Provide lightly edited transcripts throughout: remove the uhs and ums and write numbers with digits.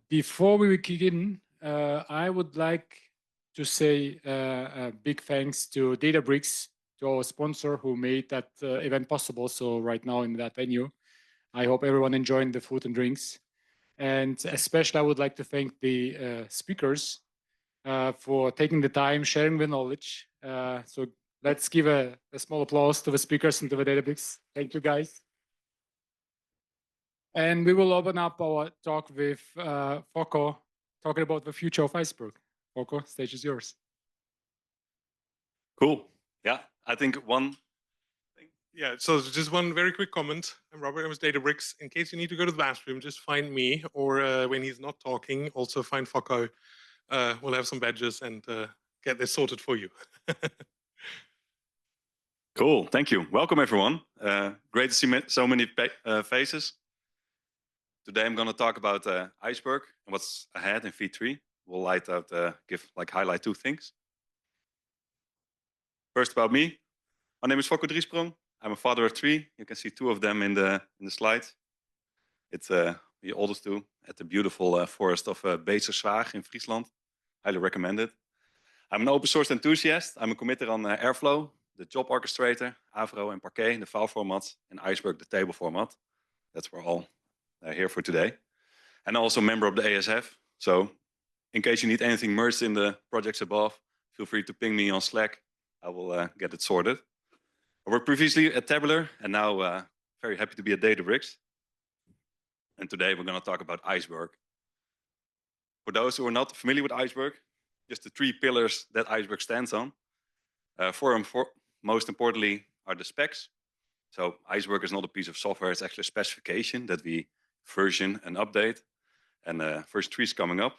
Before we begin, I would like to say a big thanks to Databricks, to our sponsor who made that event possible. So right now in that venue, I hope everyone enjoying the food and drinks. And especially I would like to thank the speakers for taking the time, sharing the knowledge. So let's give a small applause to the speakers and to the Databricks. Thank you, guys. And we will open up our talk with Fokko, talking about the future of Iceberg. Fokko, stage is yours. Cool. Yeah, I think one thing. Yeah, so just one very quick comment. I'm Robert, I'm with Databricks. In case you need to go to the bathroom, just find me, or when he's not talking, also find Fokko. We'll have some badges and get this sorted for you. Cool, thank you. Welcome everyone. Great to see so many faces. Today I'm going to talk about Iceberg and what's ahead in V3. We'll highlight two things. First about me. My name is Fokko Driesprong. I'm a father of three. You can see two of them in the slides. It's the oldest two at the beautiful forest of Beesterswaag in Friesland. Highly recommend it. I'm an open source enthusiast. I'm a committer on Airflow, the job orchestrator, Avro and Parquet, the file formats, and Iceberg, the table format. That's we're all here for today. And also a member of the ASF. So in case you need anything merged in the projects above, feel free to ping me on Slack. I will get it sorted. I worked previously at Tabular and now very happy to be at Databricks. And today we're going to talk about Iceberg. For those who are not familiar with Iceberg, just the three pillars that Iceberg stands on. Most importantly are the specs. So Iceberg is not a piece of software, it's actually a specification that we version and update. And version 3 is coming up.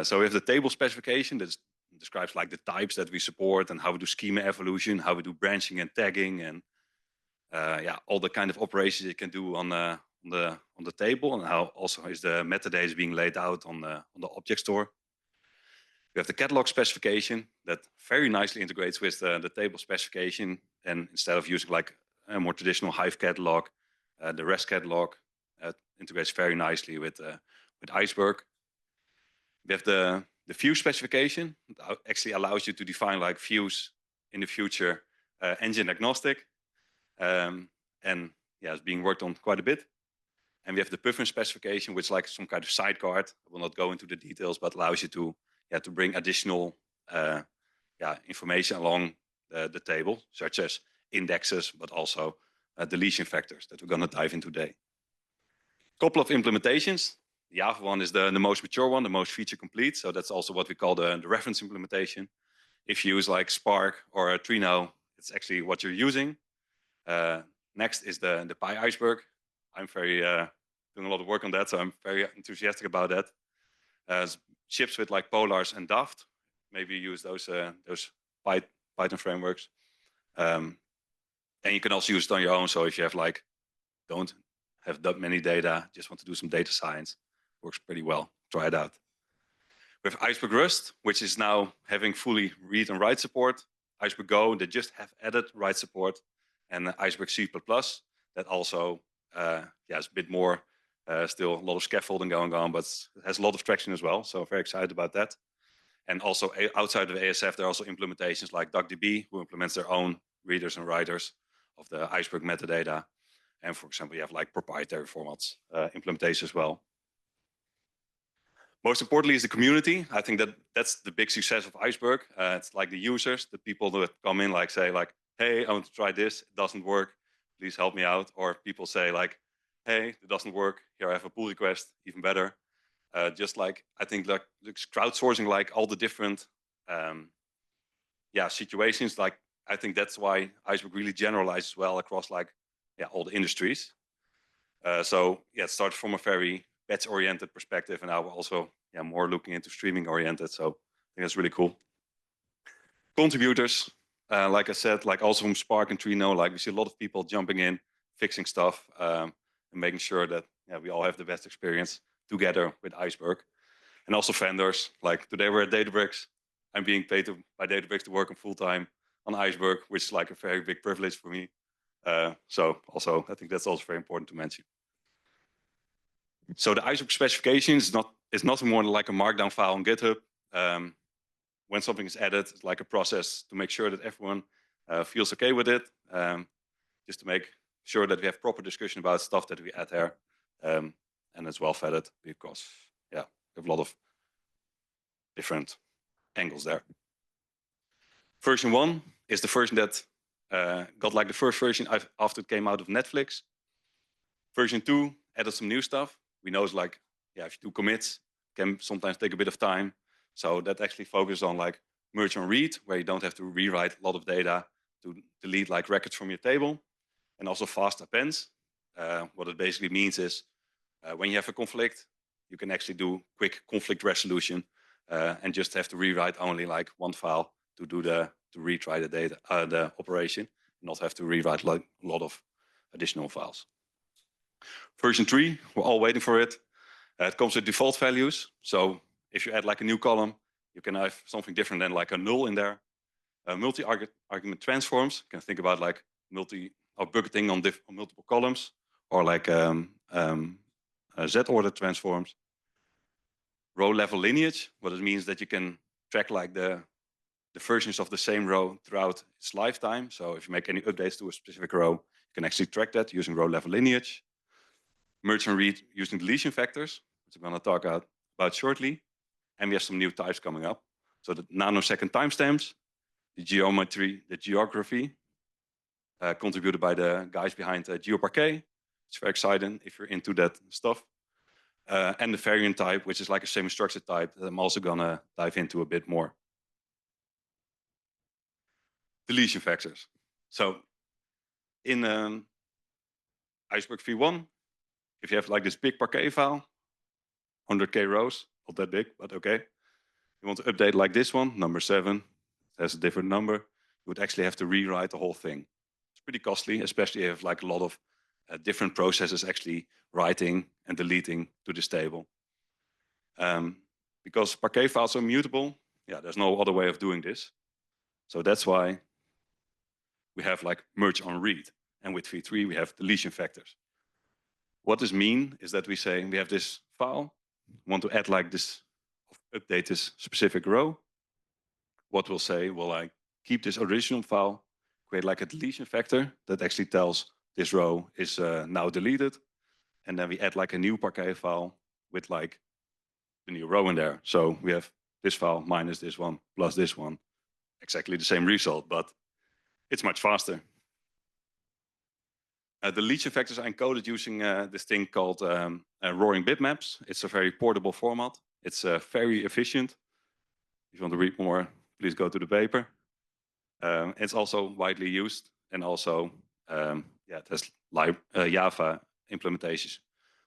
So we have the table specification that describes like the types that we support and how we do schema evolution, how we do branching and tagging, and all the kind of operations you can do on the table, and how also is the metadata being laid out on the object store. We have the catalog specification that very nicely integrates with the table specification, and instead of using like a more traditional Hive catalog, the REST catalog integrates very nicely with Iceberg. We have the view specification that actually allows you to define like views in the future, engine agnostic, and it's being worked on quite a bit. And we have the puffin specification, which is like some kind of sidecard. I will not go into the details, but allows you to bring additional information along the table, such as indexes, but also deletion factors that we're going to dive into today. Couple of implementations. The Java one is the most mature one, the most feature complete. So that's also what we call the reference implementation. If you use like Spark or Trino, it's actually what you're using. Next is the Pi Iceberg. I'm very doing a lot of work on that, so I'm very enthusiastic about that. Ships with like Polars and Daft. Maybe use those Python frameworks. And you can also use it on your own. So if you have like don't have that many data, just want to do some data science, works pretty well. Try it out. We have Iceberg Rust, which is now having fully read and write support. Iceberg Go, they just have added write support, and Iceberg C++ that also is a bit more. Still a lot of scaffolding going on, but it has a lot of traction as well. So very excited about that. And also outside of ASF, there are also implementations like DuckDB, who implements their own readers and writers of the Iceberg metadata. And for example, you have like proprietary formats implementation as well. Most importantly is the community. I think that's the big success of Iceberg. It's like the users, the people that come in like say like, hey, I want to try this, it doesn't work, please help me out. Or people say like, hey, it doesn't work, here I have a pull request, even better. Just like, I think like crowdsourcing like all the different situations, like I think that's why Iceberg really generalizes well across like all the industries. It starts from a very batch-oriented perspective, and now we're also more looking into streaming-oriented. So I think that's really cool. Contributors, like I said, like also from Spark and Trino, like we see a lot of people jumping in, fixing stuff, and making sure that we all have the best experience together with Iceberg. And also vendors, like today we're at Databricks. I'm being paid by Databricks to work on full-time on Iceberg, which is like a very big privilege for me. So also, I think that's also very important to mention. So the Iceberg specification is nothing more like a markdown file on GitHub. When something is added, it's like a process to make sure that everyone feels okay with it. Just to make sure that we have proper discussion about stuff that we add there. And it's well vetted because, yeah, we have a lot of different angles there. Version 1 is the version that got like the first version after it came out of Netflix. Version 2 added some new stuff. We know it's like, yeah, if you do commits, it can sometimes take a bit of time. So that actually focuses on like merge on read, where you don't have to rewrite a lot of data to delete like records from your table. And also fast appends. What it basically means is when you have a conflict, you can actually do quick conflict resolution and just have to rewrite only like one file to retry the data, the operation, not have to rewrite like a lot of additional files. Version 3, we're all waiting for it. It comes with default values. So if you add like a new column, you can have something different than like a null in there. Multi-argument transforms, you can think about like bucketing on multiple columns, or like Z-order transforms. Row level lineage, what it means that you can track like the versions of the same row throughout its lifetime. So if you make any updates to a specific row, you can actually track that using row level lineage. Merge and read using deletion factors, which I'm going to talk about shortly. And we have some new types coming up. So the nanosecond timestamps, the geometry, the geography, contributed by the guys behind GeoParquet. It's very exciting if you're into that stuff. And the variant type, which is like a semi-structured type that I'm also gonna dive into a bit more. Deletion factors. So in Iceberg V1, if you have like this big Parquet file, 100K rows, not that big, but okay. You want to update like this one, number 7, it has a different number. You would actually have to rewrite the whole thing. It's pretty costly, especially if you have like a lot of different processes actually writing and deleting to this table. Because Parquet files are mutable, yeah, there's no other way of doing this. So that's why we have like merge on read. And with V3, we have deletion factors. What this means is that we say we have this file, want to add like this, update this specific row. What we'll say, will I keep this original file, create like a deletion factor that actually tells this row is now deleted. And then we add like a new Parquet file with like the new row in there. So we have this file minus this one plus this one, exactly the same result, but it's much faster. The deletion factors are encoded using this thing called roaring bitmaps. It's a very portable format. It's very efficient. If you want to read more, please go to the paper. It's also widely used, and also yeah, it has Java implementations.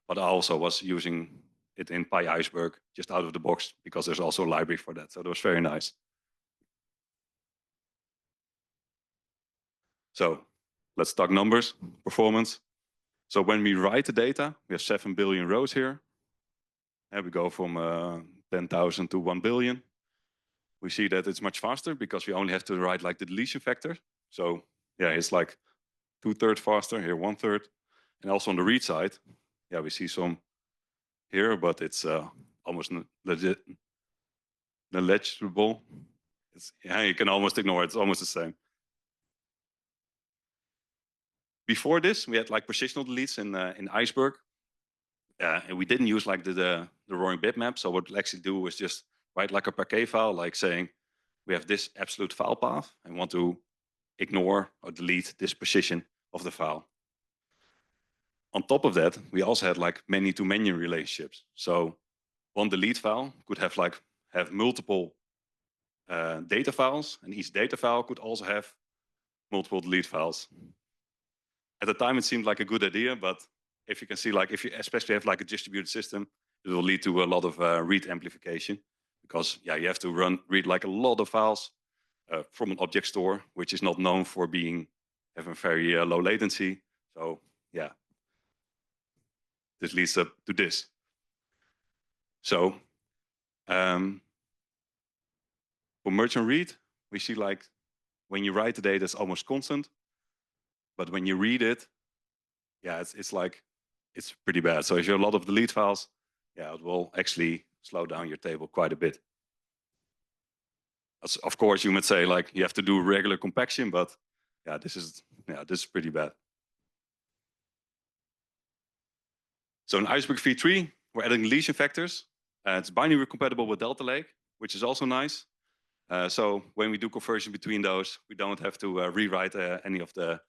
But I also was using it in Apache Iceberg just out of the box because there's also a library for that. So that was very nice. So let's talk numbers, performance. So when we write the data, we have 7 billion rows here. And we go from 10,000 to 1 billion. We see that it's much faster because we only have to write like the deletion factor. So yeah, it's like 2/3 faster, here 1/3. And also on the read side, yeah, we see some here, but it's almost negligible. Yeah, you can almost ignore it, it's almost the same. Before this, we had like positional deletes in Iceberg. And we didn't use like the roaring bitmap. So what we'll actually do is just write like a Parquet file, like saying we have this absolute file path and want to ignore or delete this position of the file. On top of that, we also had like many-to-many relationships. So one delete file could have multiple data files, and each data file could also have multiple delete files. At the time, it seemed like a good idea, but if you can see, like if you especially have like a distributed system, it will lead to a lot of read amplification, because yeah, you have to read like a lot of files from an object store, which is not known for having very low latency. So yeah, this leads up to this. So for merge and read, we see like when you write the data, it's almost constant, but when you read it, yeah, it's like it's pretty bad. So if you have a lot of delete files, yeah, it will actually slow down your table quite a bit. Of course, you might say like you have to do regular compaction, but yeah, this is pretty bad. So in Iceberg V3, we're adding deletion factors. It's binary compatible with Delta Lake, which is also nice. So when we do conversion between those, we don't have to rewrite any of the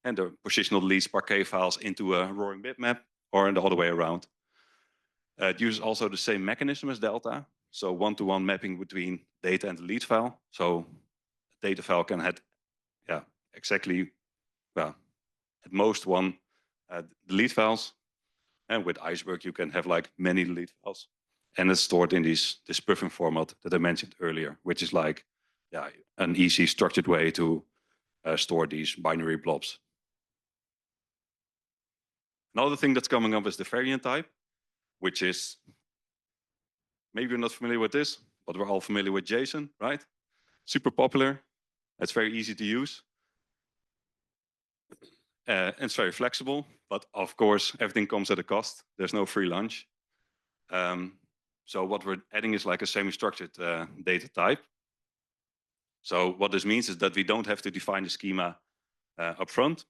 positional deletes Parquet files into a roaring bitmap or the other way around. It uses also the same mechanism as Delta. So one-to-one mapping between data and delete file. So a data file can have exactly, well, at most one delete files. And with Iceberg, you can have like many delete files. And it's stored in this puffing format that I mentioned earlier, which is like an easy structured way to store these binary blobs. Another thing that's coming up is the variant type, which is, maybe you're not familiar with this, but we're all familiar with JSON, right? Super popular. It's very easy to use. It's very flexible, but of course, everything comes at a cost. There's no free lunch. So what we're adding is like a semi-structured data type. So what this means is that we don't have to define the schema up front.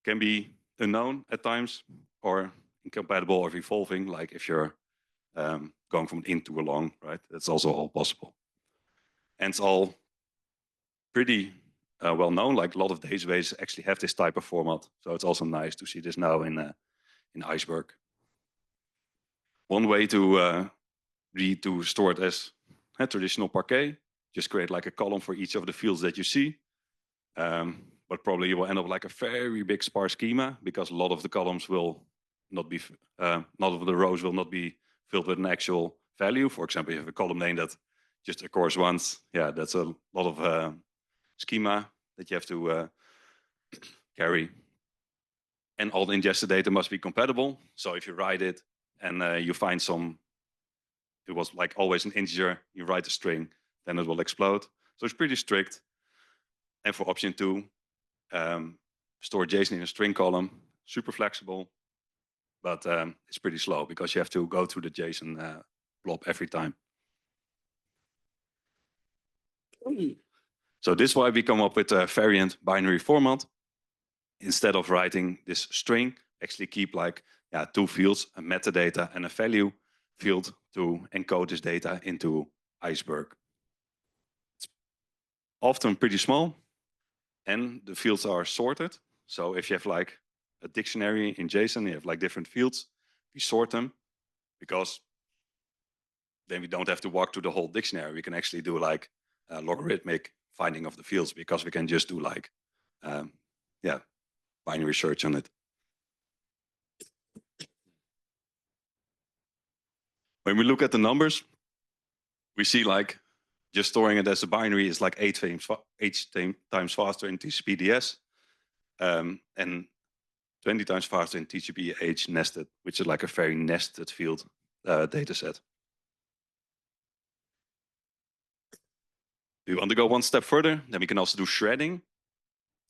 Can be unknown at times, or incompatible or evolving, like if you're going from an int to a long, right? That's also all possible. And it's all pretty well known, like a lot of databases actually have this type of format. So it's also nice to see this now in Iceberg. One way to store it as a traditional Parquet, just create like a column for each of the fields that you see. But probably you will end up like a very big sparse schema, because a lot of the columns will not be, none of the rows will not be filled with an actual value. For example, you have a column name that just occurs once. Yeah, that's a lot of schema that you have to carry. And all the ingested data must be compatible. So if you write it and you find it was like always an integer, you write a string, then it will explode. So it's pretty strict. And for option 2, store JSON in a string column, super flexible, but it's pretty slow because you have to go through the JSON blob every time. So this is why we come up with a variant binary format. Instead of writing this string, actually keep like 2 fields, a metadata and a value field, to encode this data into Iceberg. It's often pretty small, and the fields are sorted. So if you have like a dictionary in JSON, you have like different fields, we sort them, because then we don't have to walk through the whole dictionary. We can actually do like a logarithmic finding of the fields, because we can just do like, binary search on it. When we look at the numbers, we see like just storing it as a binary is like 8 times faster in TCP/DS, and 20 times faster in TCP/H nested, which is like a very nested field data set. If you want to go one step further, then we can also do shredding.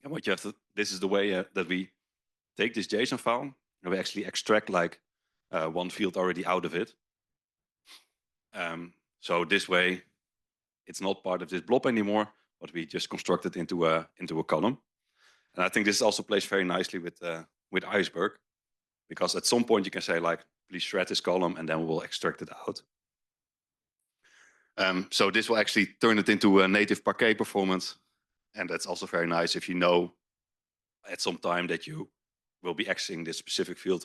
And what you have to, this is the way that we take this JSON file and we actually extract like one field already out of it. So this way, it's not part of this blob anymore, but we just construct it into a column. And I think this also plays very nicely with Iceberg, because at some point you can say like, please shred this column, and then we'll extract it out. So this will actually turn it into a native Parquet performance. And that's also very nice if you know at some time that you will be accessing this specific field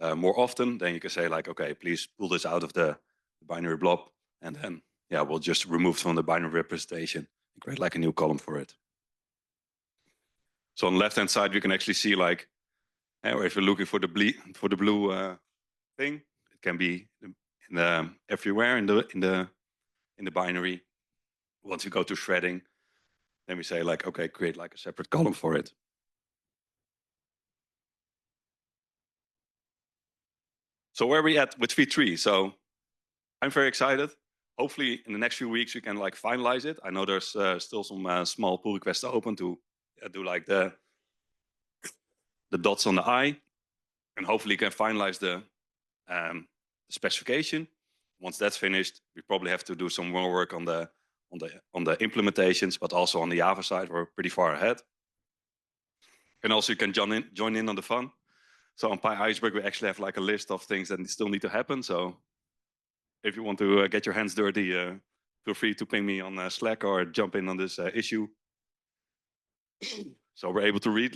more often. Then you can say like, okay, please pull this out of the binary blob, and then we'll just remove from the binary representation and create like a new column for it. So on the left-hand side, we can actually see like, if you're looking for the blue thing, it can be everywhere in the binary. Once you go to shredding, then we say like, okay, create like a separate column for it. So where are we at with V3? So I'm very excited. Hopefully in the next few weeks we can like finalize it. I know there's still some small pull requests open to do like the the dots on the I, and hopefully you can finalize the specification. Once that's finished, we probably have to do some more work on the implementations, but also on the Java side, we're pretty far ahead. And also you can join in on the fun. So on Pi Iceberg, we actually have like a list of things that still need to happen. So if you want to get your hands dirty, feel free to ping me on Slack or jump in on this issue. So we're able to read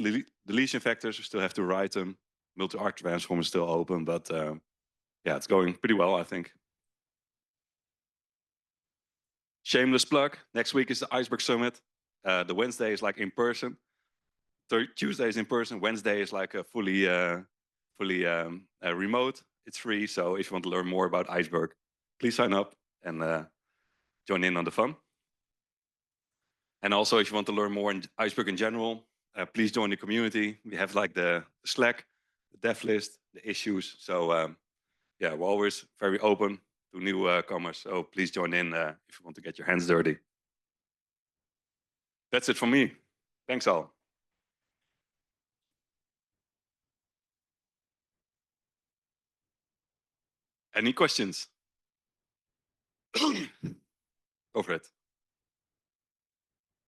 deletion vectors. We still have to write them. Multi-arc transform is still open, but yeah, it's going pretty well, I think. Shameless plug. Next week is the Iceberg Summit. The Wednesday is like in person. Tuesday is in person. Wednesday is like a fully remote. It's free. So if you want to learn more about Iceberg, please sign up and join in on the fun. And also, if you want to learn more in Iceberg in general, please join the community. We have like the Slack, the dev list, the issues. So yeah, we're always very open to newcomers. So please join in if you want to get your hands dirty. That's it from me. Thanks all. Any questions? Go for it.